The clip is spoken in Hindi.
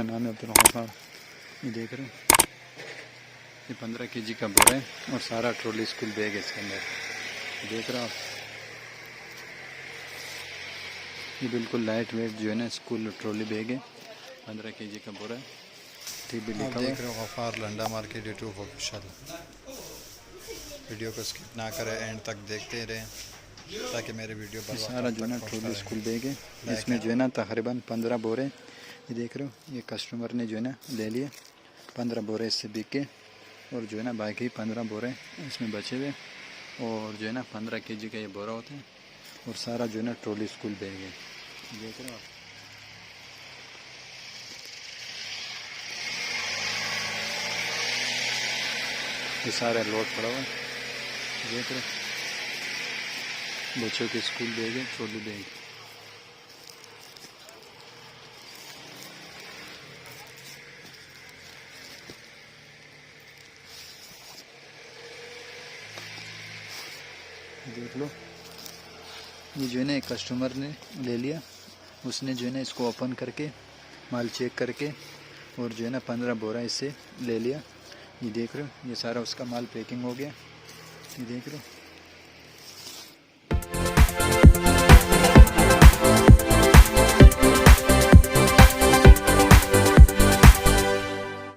नाम है अब्दुल गफ्फार। ये देख रहे हो, ये 15 kg का बोरा है और सारा ट्रॉली स्कूल बैग है इसके अंदर। देख रहे हो आप, ये बिल्कुल लाइट वेट जो है ना स्कूल ट्रॉली बैग है। 15 kg का बोरा है। ठीक भी लिखा हुआ है। देख रहे हो Gaffar Landa market YouTube official. Video को स्किप ना करें, एंड तक देखते रहें ताकि मेरे वीडियो ये सारा जो है ना ट्रॉली स्कूल बैग है। इसमें जो है ना तकरीबन 15 बोरे। ये देख रहे हो, ये कस्टमर ने जो है ना ले लिए 15 बोरे इससे बिके, और जो है ना बाकी 15 बोरे इसमें बचे हुए, और जो है ना 15 kg का ये बोरा होता है, और सारा जो है ना ट्रॉली स्कूल बैग है। देख रहे हो आप, ये सारा लोड पड़ा हुआ है। देख रहे हो, बच्चों के स्कूल बैग है, ट्रॉली बैग। देख लो, ये जो है ना एक कस्टमर ने ले लिया, उसने जो है ना इसको ओपन करके माल चेक करके, और जो है ना 15 बोरा इससे ले लिया। ये देख रहे हो, ये सारा उसका माल पैकिंग हो गया। ये देख रहे हो।